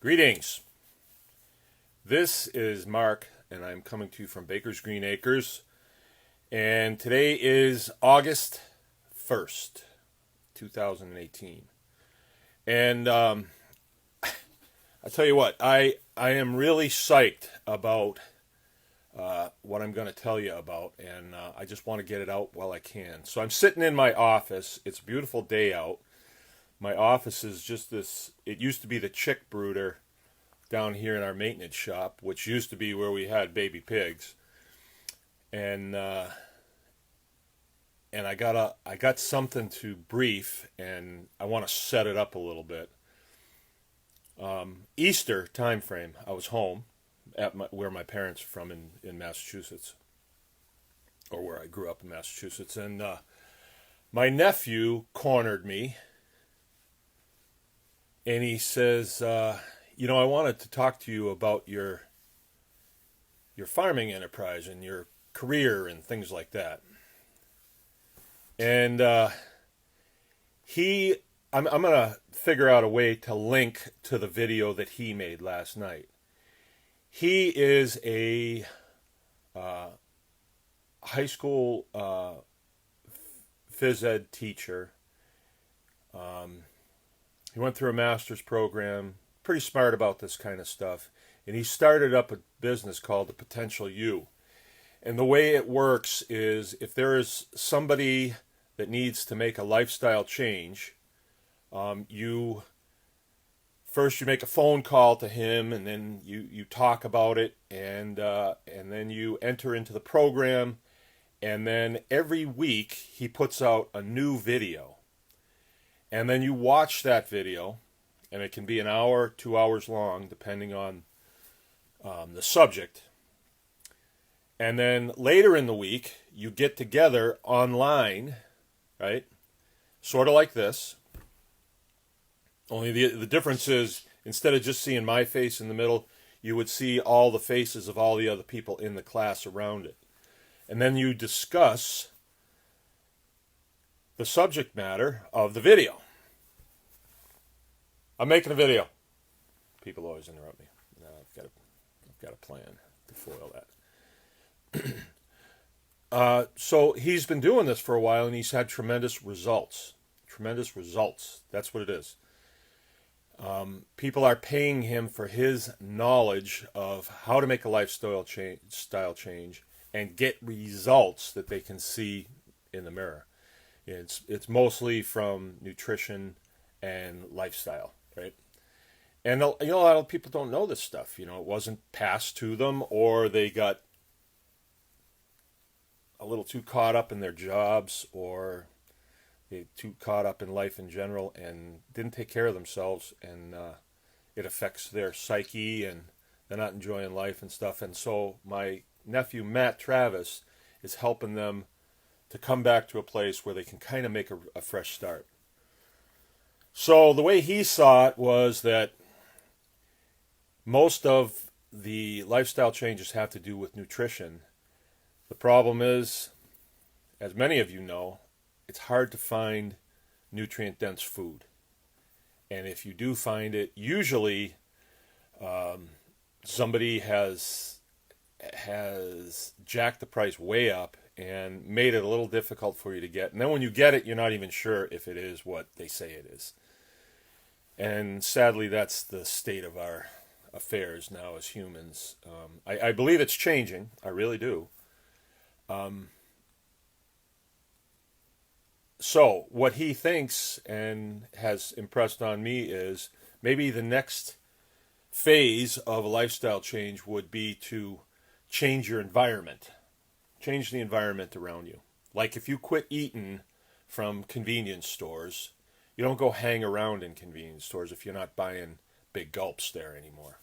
Greetings. This is Mark, and I'm coming to you from Baker's Green Acres. And today is August 1st, 2018. And I tell you what, I am really psyched about what I'm going to tell you about, and I just want to get it out while I can. So I'm sitting in my office. It's a beautiful day out. My office is just this, it used to be the chick brooder down here in our maintenance shop, which used to be where we had baby pigs. And I got something to brief, and I want to set it up a little bit. Easter time frame, I was home at where my parents are from in Massachusetts, or where I grew up in Massachusetts, and my nephew cornered me. And he says, I wanted to talk to you about your farming enterprise and your career and things like that. And I'm going to figure out a way to link to the video that he made last night. He is a high school phys ed teacher. He went through a master's program, pretty smart about this kind of stuff, and he started up a business called The Potential You. And the way it works is if there is somebody that needs to make a lifestyle change, you make a phone call to him, and then you talk about it, and then you enter into the program, and then every week he puts out a new video. And then you watch that video, and it can be an hour, 2 hours long, depending on the subject. And then later in the week, you get together online, right? Sort of like this. Only the difference is, instead of just seeing my face in the middle, you would see all the faces of all the other people in the class around it. And then you discuss the subject matter of the video. I'm making a video. People always interrupt me. No, I've got a plan to foil that. So he's been doing this for a while, and he's had tremendous results. Tremendous results. That's what it is. People are paying him for his knowledge of how to make a lifestyle change and get results that they can see in the mirror. It's mostly from nutrition and lifestyle, right? And a lot of people don't know this stuff. It wasn't passed to them, or they got a little too caught up in their jobs, or they too caught up in life in general and didn't take care of themselves, and it affects their psyche, and they're not enjoying life and stuff. And so my nephew Matt Travis is helping them to come back to a place where they can kind of make a fresh start. So the way he saw it was that most of the lifestyle changes have to do with nutrition. The problem is, as many of you know, it's hard to find nutrient-dense food. And if you do find it, usually somebody has jacked the price way up and made it a little difficult for you to get. And then when you get it, you're not even sure if it is what they say it is. And sadly, that's the state of our affairs now as humans. I believe it's changing. I really do. So what he thinks and has impressed on me is maybe the next phase of a lifestyle change would be to change your environment. Change the environment around you. Like if you quit eating from convenience stores, you don't go hang around in convenience stores if you're not buying big gulps there anymore.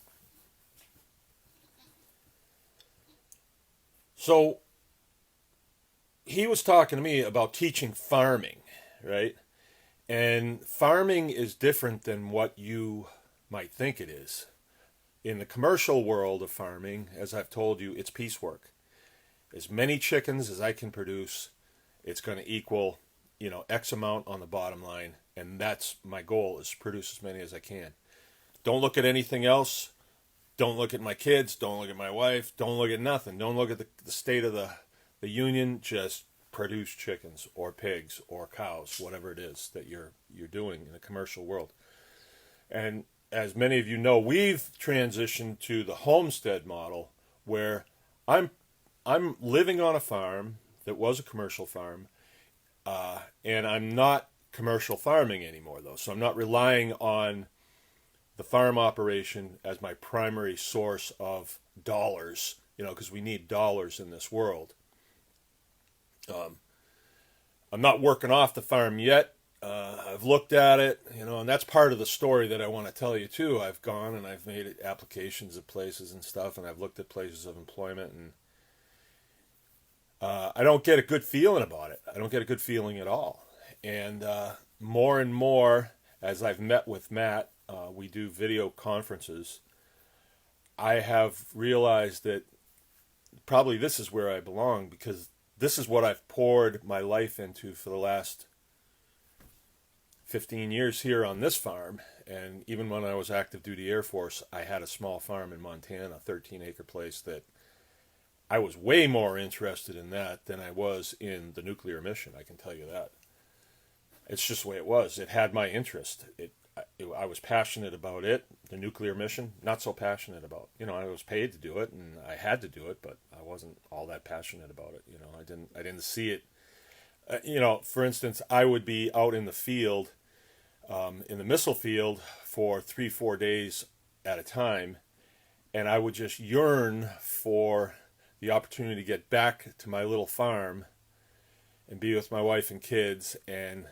So he was talking to me about teaching farming, right? And farming is different than what you might think it is. In the commercial world of farming, as I've told you, it's piecework. As many chickens as I can produce, it's going to equal, X amount on the bottom line. And that's my goal, is to produce as many as I can. Don't look at anything else. Don't look at my kids. Don't look at my wife. Don't look at nothing. Don't look at the state of the union. Just produce chickens or pigs or cows, whatever it is that you're doing in the commercial world. And as many of you know, we've transitioned to the homestead model where I'm living on a farm that was a commercial farm, and I'm not commercial farming anymore, though. So I'm not relying on the farm operation as my primary source of dollars, because we need dollars in this world. I'm not working off the farm yet. I've looked at it, and that's part of the story that I want to tell you too. I've gone and I've made applications at places and stuff, and I've looked at places of employment, and I don't get a good feeling about it. I don't get a good feeling at all. And more and more, as I've met with Matt, we do video conferences, I have realized that probably this is where I belong, because this is what I've poured my life into for the last 15 years here on this farm. And even when I was active duty Air Force, I had a small farm in Montana, a 13-acre place that I was way more interested in that than I was in the nuclear mission. I can tell you that. It's just the way it was. It had my interest. I was passionate about it. The nuclear mission, not so passionate about. I was paid to do it, and I had to do it, but I wasn't all that passionate about it. I didn't see it. For instance, I would be out in the field, in the missile field, for 3-4 days at a time, and I would just yearn for the opportunity to get back to my little farm and be with my wife and kids and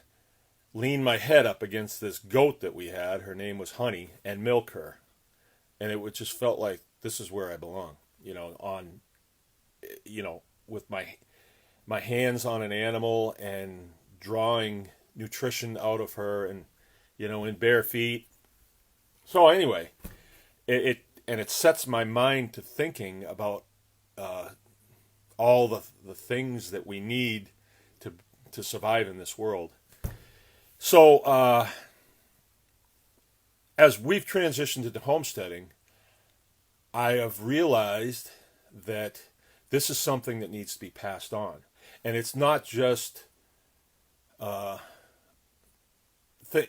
lean my head up against this goat that we had. Her name was Honey, and milk her. And it just felt like this is where I belong, with my hands on an animal and drawing nutrition out of her, and, in bare feet. So anyway, it sets my mind to thinking about all the things that we need to survive in this world. So as we've transitioned into homesteading, I have realized that this is something that needs to be passed on. And it's not just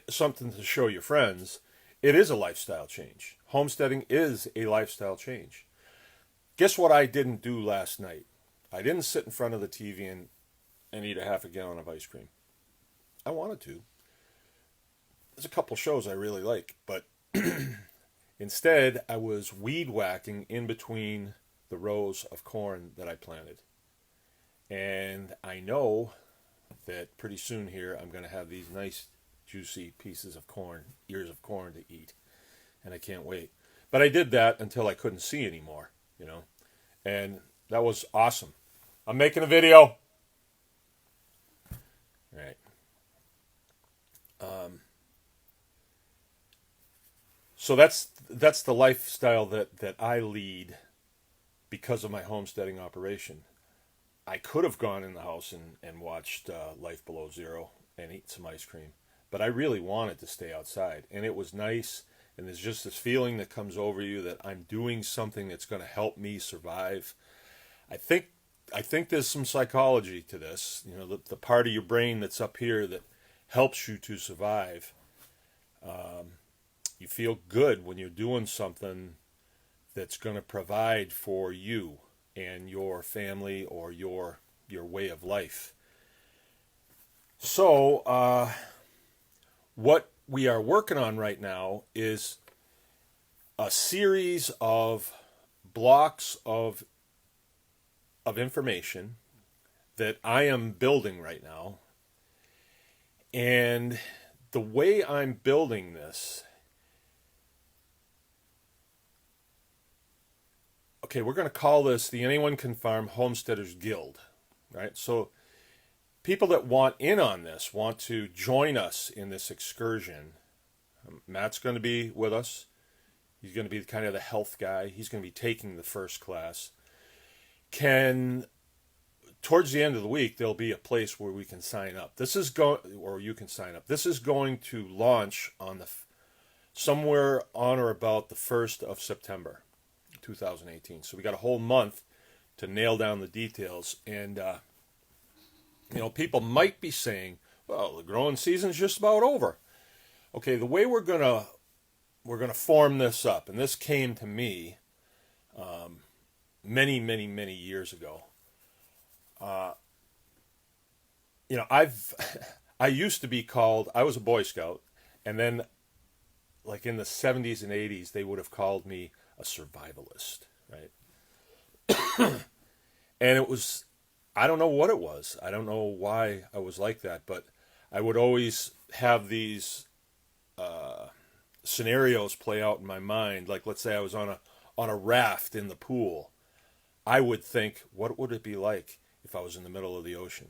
something to show your friends. It is a lifestyle change. Homesteading is a lifestyle change. Guess what I didn't do last night? I didn't sit in front of the TV and eat a half a gallon of ice cream. I wanted to. There's a couple shows I really like, but instead I was weed whacking in between the rows of corn that I planted. And I know that pretty soon here I'm going to have these nice juicy pieces of corn, ears of corn to eat. And I can't wait. But I did that until I couldn't see anymore, And that was awesome. I'm making a video. All right. So that's the lifestyle that I lead because of my homesteading operation. I could have gone in the house and watched Life Below Zero and eat some ice cream, but I really wanted to stay outside, and it was nice. And there's just this feeling that comes over you that I'm doing something that's going to help me survive. I think there's some psychology to this. The part of your brain that's up here that helps you to survive. You feel good when you're doing something that's going to provide for you and your family or your way of life. So, what we are working on right now is a series of blocks of information that I am building right now. And the way I'm building this, okay, we're going to call this the Anyone Can Farm Homesteaders Guild, right? So people that want in on this, want to join us in this excursion. Matt's going to be with us. He's going to be kind of the health guy. He's going to be taking the first class. Towards the end of the week, there'll be a place where we can sign up. You can sign up. This is going to launch on somewhere on or about the 1st of September 2018. So we got a whole month to nail down the details. And, people might be saying, well, the growing season's just about over. Okay, the way we're gonna form this up, and this came to me many, many, many years ago. I used to be called, I was a Boy Scout, and then like in the 70s and 80s, they would have called me a survivalist, right? And it was, I don't know what it was. I don't know why I was like that, but I would always have these scenarios play out in my mind. Like, let's say I was on a raft in the pool. I would think, what would it be like if I was in the middle of the ocean?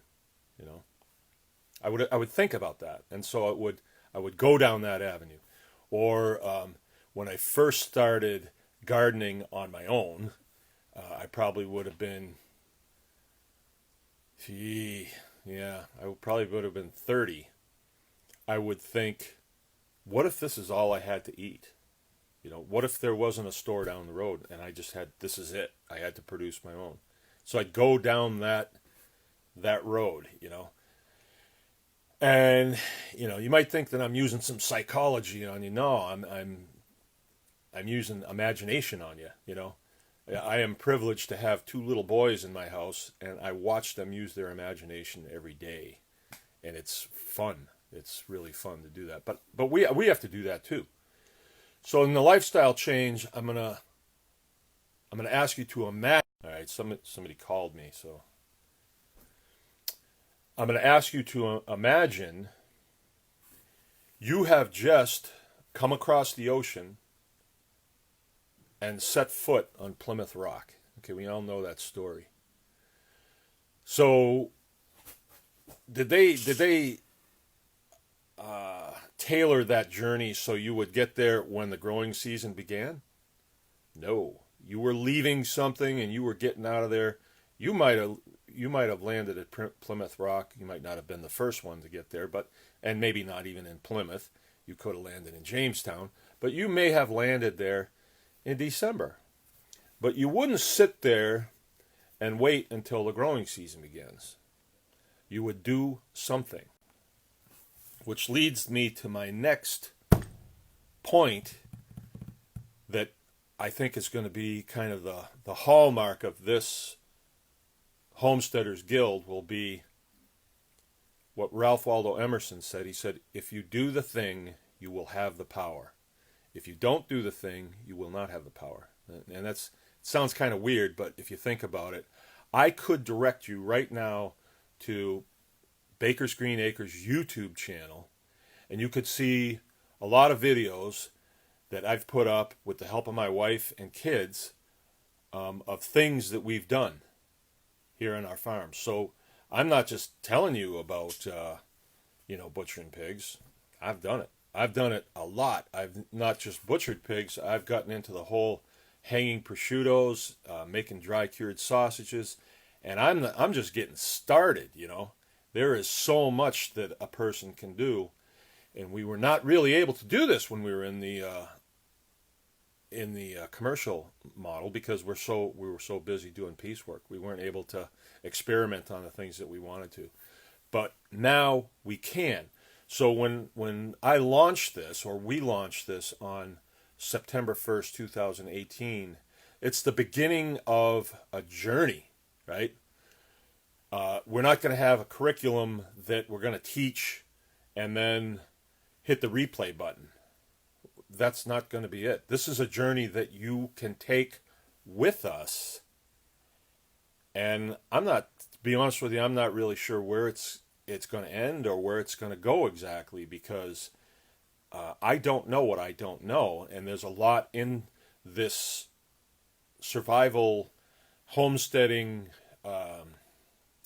You know, I would think about that, and so I would go down that avenue. Or when I first started gardening on my own, I probably would have been, I probably would have been 30. I would think, what if this is all I had to eat? What if there wasn't a store down the road and I just had, this is it. I had to produce my own. So I'd go down that road, And, you might think that I'm using some psychology on you. No, I'm using imagination on you, I am privileged to have 2 little boys in my house, and I watch them use their imagination every day. And it's fun. It's really fun to do that. But we have to do that too. So in the lifestyle change, I'm gonna ask you to imagine. All right, somebody called me, so I'm going to ask you to imagine you have just come across the ocean and set foot on Plymouth Rock. Okay, we all know that story. So, did they tailor that journey so you would get there when the growing season began? No, you were leaving something and you were getting out of there. You might have landed at Plymouth Rock. You might not have been the first one to get there, and maybe not even in Plymouth. You could have landed in Jamestown, but you may have landed there in December. But you wouldn't sit there and wait until the growing season begins. You would do something. Which leads me to my next point that I think is going to be kind of the hallmark of this Homesteaders Guild will be what Ralph Waldo Emerson said. He said, if you do the thing, you will have the power. If you don't do the thing, you will not have the power. And it sounds kind of weird, but if you think about it, I could direct you right now to Baker's Green Acres YouTube channel, and you could see a lot of videos that I've put up with the help of my wife and kids of things that we've done here on our farm. So I'm not just telling you about, butchering pigs. I've done it. I've done it a lot. I've not just butchered pigs. I've gotten into the whole hanging prosciuttos, making dry cured sausages, and I'm just getting started. There is so much that a person can do, and we were not really able to do this when we were in the commercial model because we were so busy doing piecework. We weren't able to experiment on the things that we wanted to. But now we can. So when I launched this, or we launched this on September 1st, 2018, it's the beginning of a journey, right? We're not going to have a curriculum that we're going to teach and then hit the replay button. That's not going to be it. This is a journey that you can take with us. And to be honest with you, I'm not really sure where it's going to end or where it's going to go exactly, because I don't know what I don't know. And there's a lot in this survival homesteading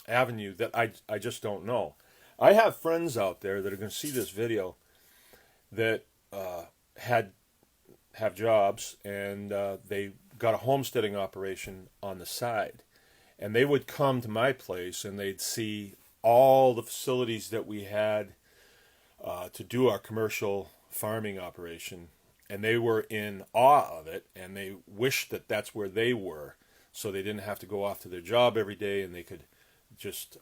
avenue that I just don't know. I have friends out there that are going to see this video that have jobs, and they got a homesteading operation on the side, and they would come to my place and they'd see all the facilities that we had to do our commercial farming operation and they were in awe of it, and they wished that that's where they were, so they didn't have to go off to their job every day, and they could just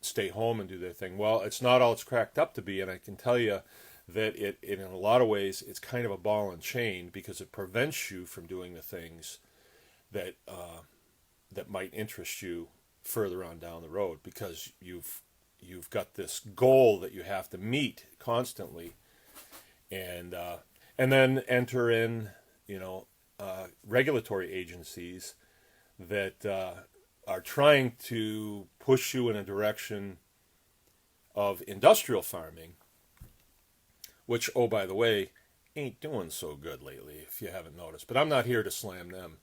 stay home and do their thing. Well, it's not all it's cracked up to be, and I can tell you that it in a lot of ways, it's kind of a ball and chain, because it prevents you from doing the things that that might interest you further on down the road, because you've got this goal that you have to meet constantly, and then enter in, regulatory agencies that are trying to push you in a direction of industrial farming, which, oh, by the way, ain't doing so good lately, if you haven't noticed. But I'm not here to slam them.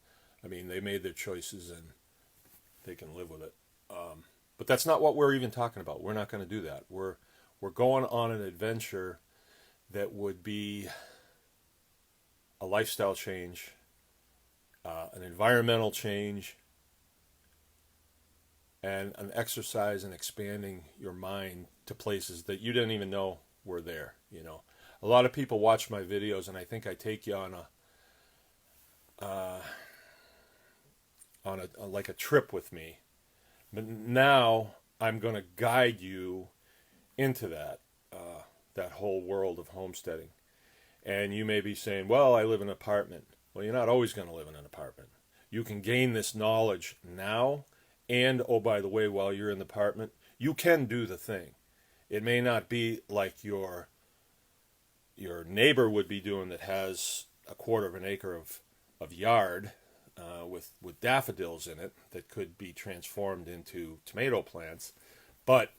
I mean, they made their choices and they can live with it. But that's not what we're even talking about. We're not going to do that. We're going on an adventure that would be a lifestyle change, an environmental change, and an exercise in expanding your mind to places that you didn't even know were there. A lot of people watch my videos, and I think I take you on a trip with me. But now I'm going to guide you into that whole world of homesteading. And you may be saying, well, I live in an apartment. Well, you're not always going to live in an apartment. You can gain this knowledge now, and, oh, by the way, while you're in the apartment, you can do the thing. It may not be like your neighbor would be doing, that has a quarter of an acre of yard with daffodils in it that could be transformed into tomato plants, but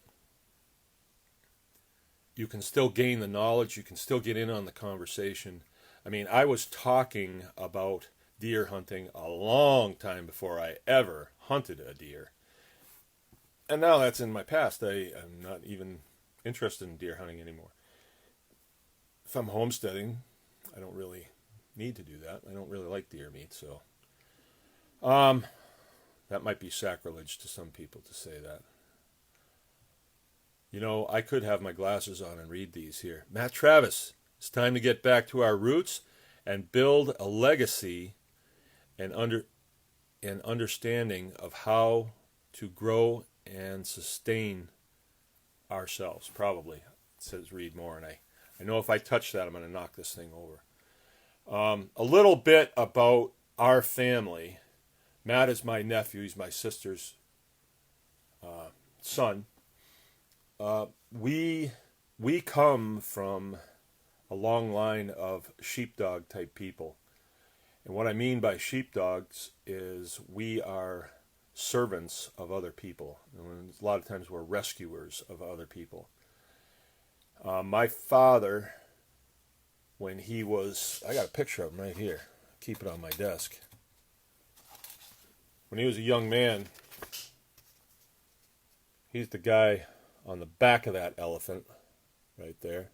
you can still gain the knowledge. You can still get in on the conversation. I mean, I was talking about deer hunting a long time before I ever hunted a deer, and now that's in my past. I am not even interested in deer hunting anymore. If I'm homesteading, I don't really need to do that. I don't really like deer meat, so that might be sacrilege to some people to say that. I could have my glasses on and read these here. Matt Travis, it's time to get back to our roots and build a legacy and understanding of how to grow and sustain ourselves. Probably, it says read more, and I know if I touch that, I'm going to knock this thing over. A little bit about our family. Matt is my nephew. He's my sister's son. We come from a long line of sheepdog type people. And what I mean by sheepdogs is we are servants of other people. And a lot of times we're rescuers of other people. My father, when he was, I got a picture of him right here. Keep it on my desk. When he was a young man, he's the guy on the back of that elephant right there.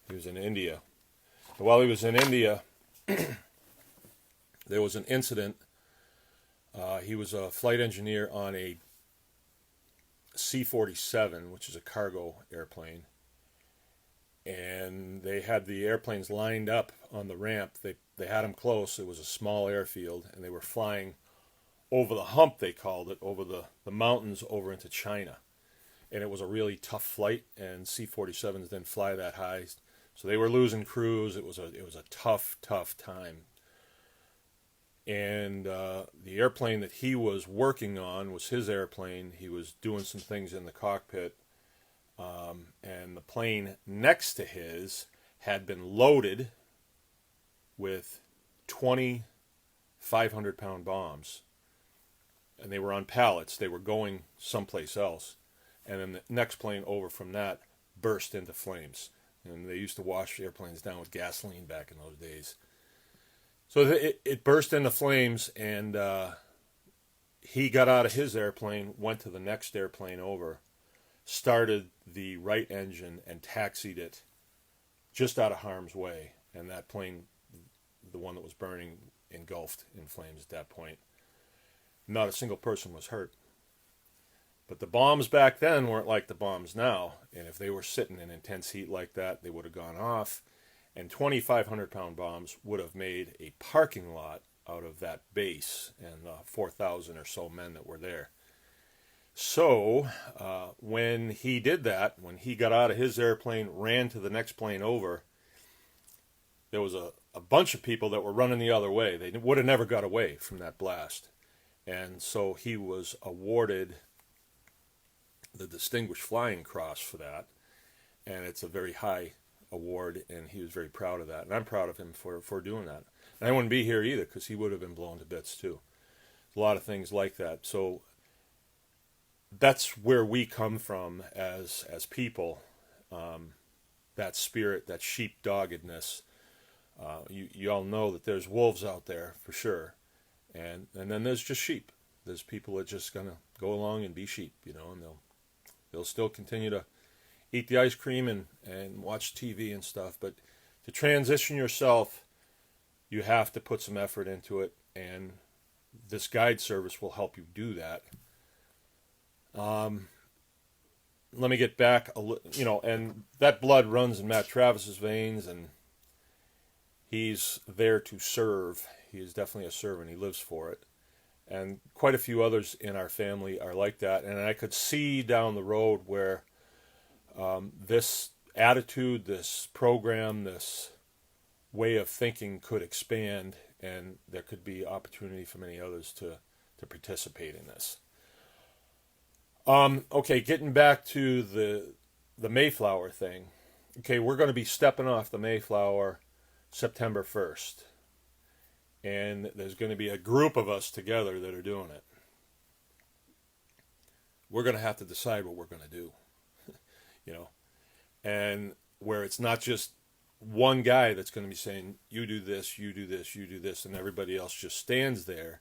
He was in India. And while he was in India, there was an incident. He was a flight engineer on a C-47, which is a cargo airplane. And they had the airplanes lined up on the ramp. They had them close. It was a small airfield, and they were flying over the hump, they called it, over the mountains over into China. And it was a really tough flight, and C-47s didn't fly that high. So they were losing crews. It was a tough time. And the airplane that he was working on was his airplane. He was doing some things in the cockpit. And the plane next to his had been loaded with 20 500-pound bombs. And they were on pallets. They were going someplace else. And then the next plane over from that burst into flames. And they used to wash airplanes down with gasoline back in those days. So it burst into flames, and he got out of his airplane, went to the next airplane over, started the right engine, and taxied it just out of harm's way. And that plane, the one that was burning, engulfed in flames at that point. Not a single person was hurt. But the bombs back then weren't like the bombs now. And if they were sitting in intense heat like that, they would have gone off. And 2,500-pound bombs would have made a parking lot out of that base and the 4,000 or so men that were there. So when he did that, when he got out of his airplane, ran to the next plane over, there was a bunch of people that were running the other way. They would have never got away from that blast. And so he was awarded the Distinguished Flying Cross for that. And it's a very high award, and he was very proud of that. And I'm proud of him for doing that. And I wouldn't be here either because he would have been blown to bits too. A lot of things like that. So that's where we come from as people. That spirit, that sheepdoggedness. You all know that there's wolves out there for sure, and then there's just sheep. There's people that just gonna go along and be sheep, and they'll still continue to eat the ice cream and watch TV and stuff. But to transition yourself, you have to put some effort into it, and this guide service will help you do that. Let me get back and that blood runs in Matt Travis's veins, and he's there to serve. He is definitely a servant. He lives for it. And quite a few others in our family are like that. And I could see down the road where this attitude, this program, this way of thinking could expand, and there could be opportunity for many others to participate in this. Okay, getting back to the Mayflower thing. Okay, we're going to be stepping off the Mayflower September 1st. And there's going to be a group of us together that are doing it. We're going to have to decide what we're going to do. And where it's not just one guy that's going to be saying, you do this, you do this, you do this, and everybody else just stands there.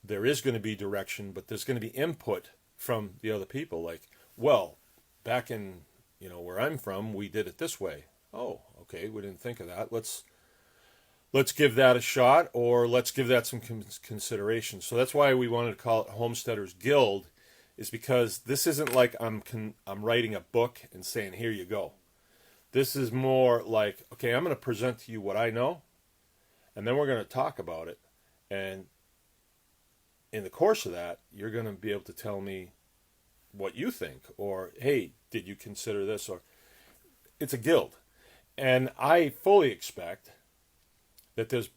There is going to be direction, but there's going to be input from the other people. Like, well, back in, where I'm from, we did it this way. Oh, okay, we didn't think of that. Let's give that a shot, or let's give that some consideration. So that's why we wanted to call it Homesteaders Guild, is because this isn't like I'm writing a book and saying, here you go. This is more like, okay, I'm going to present to you what I know, and then we're going to talk about it. And in the course of that, you're going to be able to tell me what you think, or, hey, did you consider this? Or it's a guild. And I fully expect that there's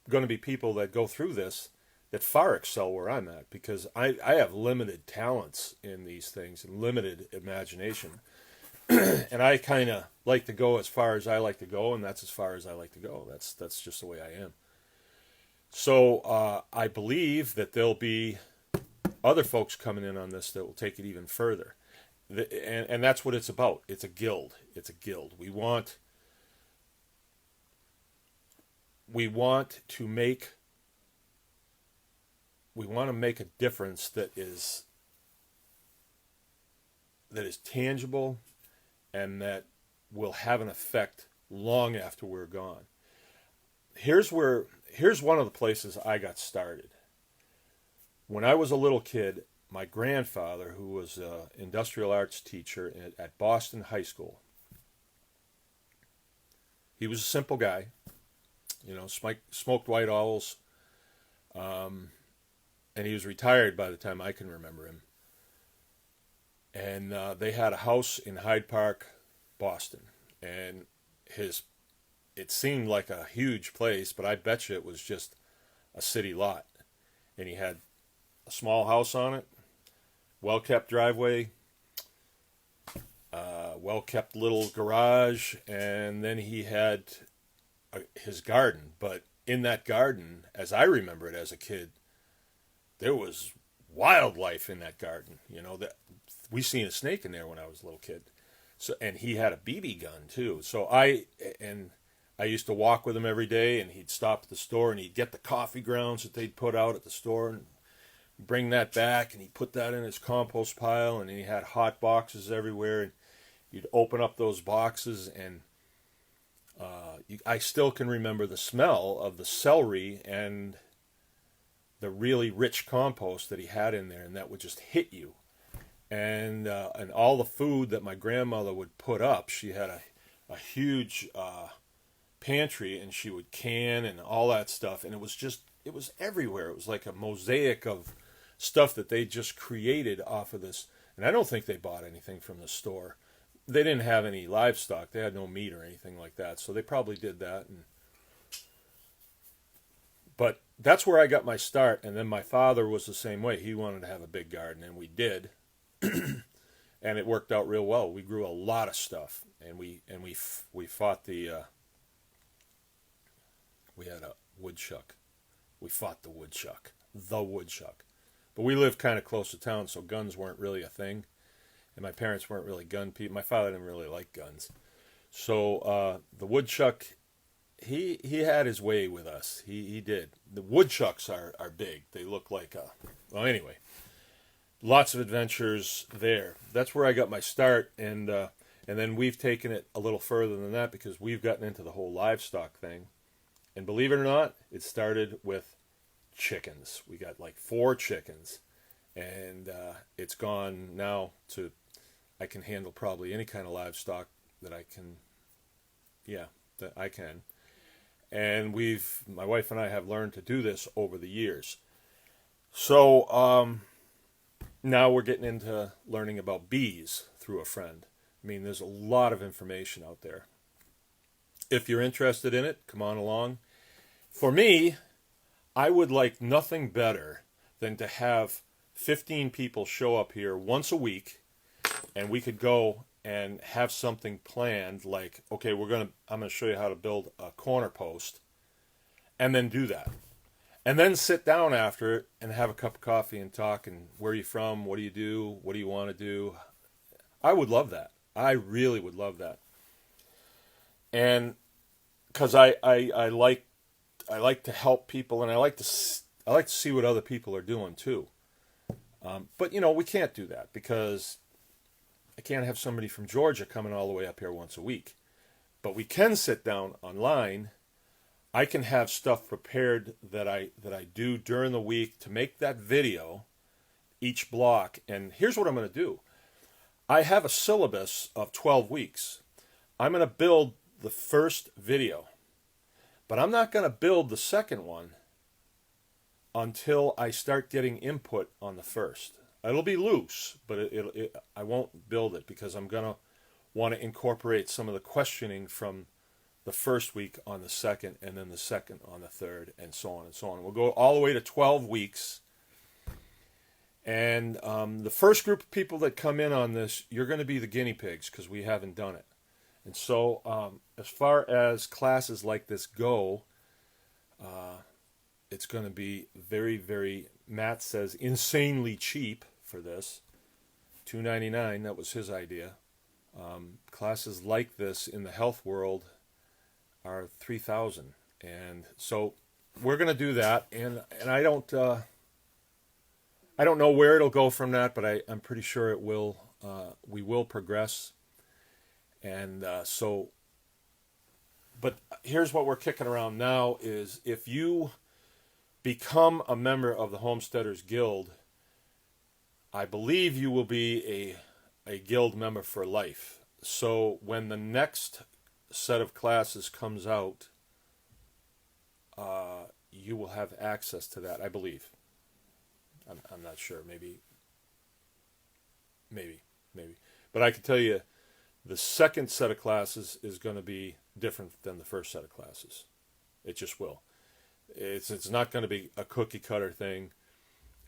going to be people that go through this that far excel where I'm at, because I have limited talents in these things and limited imagination. And I kind of like to go as far as I like to go, and that's as far as I like to go. That's just the way I am. So I believe that there'll be other folks coming in on this that will take it even further. And that's what it's about. It's a guild. It's a guild. We want to make a difference that is tangible and that will have an effect long after we're gone. Here's one of the places I got started. When I was a little kid, my grandfather, who was an industrial arts teacher at Boston High School, he was a simple guy, smoked white owls, and he was retired by the time I can remember him. And they had a house in Hyde Park, Boston, and it seemed like a huge place, but I bet you it was just a city lot. And he had a small house on it, well-kept driveway, well-kept little garage, and then he had his garden. But in that garden, as I remember it as a kid, there was wildlife in that garden. That we seen a snake in there when I was a little kid. So, and he had a BB gun too. So I used to walk with him every day, and he'd stop at the store and he'd get the coffee grounds that they'd put out at the store and bring that back, and he'd put that in his compost pile, and he had hot boxes everywhere, and you'd open up those boxes, and I still can remember the smell of the celery and the really rich compost that he had in there, and that would just hit you. And all the food that my grandmother would put up, she had a huge pantry, and she would can and all that stuff, and it was everywhere. It was like a mosaic of stuff that they just created off of this. And I don't think they bought anything from the store. They didn't have any livestock. They had no meat or anything like that, so they probably did that. But that's where I got my start. And then my father was the same way. He wanted to have a big garden, and we did. And it worked out real well. We grew a lot of stuff, and we fought we had a woodchuck. We fought the woodchuck. But we lived kind of close to town, so guns weren't really a thing. And my parents weren't really gun people. My father didn't really like guns. So the woodchuck, he had his way with us. He did. The woodchucks are big. They look like well, anyway. Lots of adventures there. That's where I got my start, and then we've taken it a little further than that because we've gotten into the whole livestock thing. And believe it or not, it started with chickens. We got like 4 chickens, and it's gone now to I can handle probably any kind of livestock that I can. Yeah, that I can. And my wife and I have learned to do this over the years. So now we're getting into learning about bees through a friend. I mean, there's a lot of information out there. If you're interested in it, come on along. For me, I would like nothing better than to have 15 people show up here once a week, and we could go and have something planned like, okay, I'm going to show you how to build a corner post, and then do that. And then sit down after it and have a cup of coffee and talk, and where are you from, what do you do, what do you want to do. I would love that. I really would love that. And because I like to help people, and I like to see what other people are doing too. But we can't do that because I can't have somebody from Georgia coming all the way up here once a week. But we can sit down online. I can have stuff prepared that I do during the week to make that video, each block. And here's what I'm going to do. I have a syllabus of 12 weeks. I'm going to build the first video, but I'm not going to build the second one until I start getting input on the first. It'll be loose, but I won't build it because I'm going to want to incorporate some of the questioning from the first week on the second, and then the second on the third, and so on and so on. We'll go all the way to 12 weeks. And the first group of people that come in on this, you're going to be the guinea pigs because we haven't done it. And so as far as classes like this go, it's going to be very, very, Matt says, insanely cheap for this. $2.99, that was his idea. Classes like this in the health world are $3,000, and so we're going to do that. And I don't know where it'll go from that, but I'm pretty sure it will. We will progress, and but here's what we're kicking around now: is if you become a member of the Homesteaders Guild, I believe you will be a guild member for life. So when the next set of classes comes out, you will have access to that, I believe. I'm not sure. Maybe. But I can tell you the second set of classes is going to be different than the first set of classes. It just will. It's not going to be a cookie cutter thing.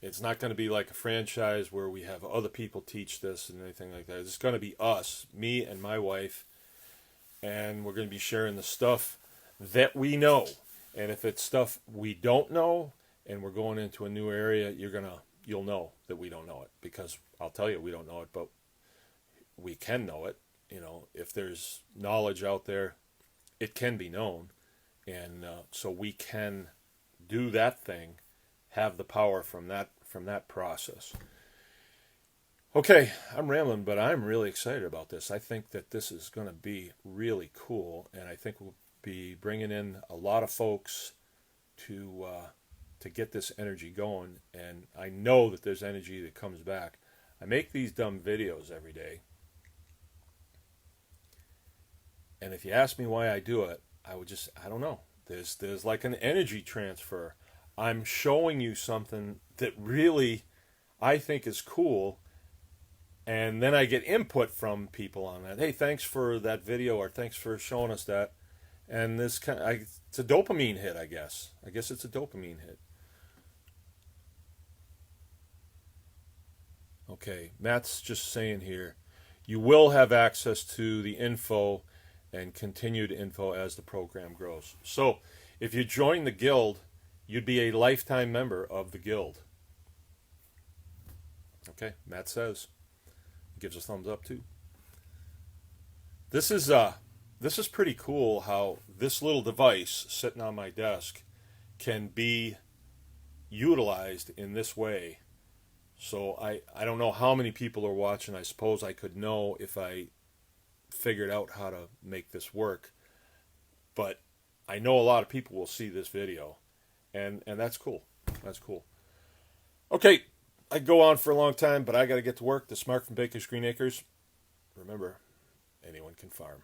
It's not going to be like a franchise where we have other people teach this and anything like that. It's going to be us, me and my wife, and we're going to be sharing the stuff that we know. And if it's stuff we don't know and we're going into a new area, you'll know that we don't know it, because I'll tell you we don't know it, but we can know it. If there's knowledge out there, it can be known. And so we can do that thing, have the power from that process. Okay, I'm rambling, but I'm really excited about this. I think that this is going to be really cool, and I think we'll be bringing in a lot of folks to to get this energy going, and I know that there's energy that comes back. I make these dumb videos every day, and if you ask me why I do it, I don't know. There's like an energy transfer. I'm showing you something that really I think is cool, and then I get input from people on that. Hey, thanks for that video, or thanks for showing us that. And it's a dopamine hit, I guess. I guess it's a dopamine hit. Okay, Matt's just saying here, you will have access to the info and continued info as the program grows. So, if you join the guild, you'd be a lifetime member of the guild. Okay, Matt says. He gives a thumbs up too. This is pretty cool how this little device sitting on my desk can be utilized in this way. So I don't know how many people are watching. I suppose I could know if I figured out how to make this work. But I know a lot of people will see this video. And that's cool. That's cool. Okay, I could go on for a long time, but I got to get to work. This is Mark from Baker's Green Acres. Remember, anyone can farm.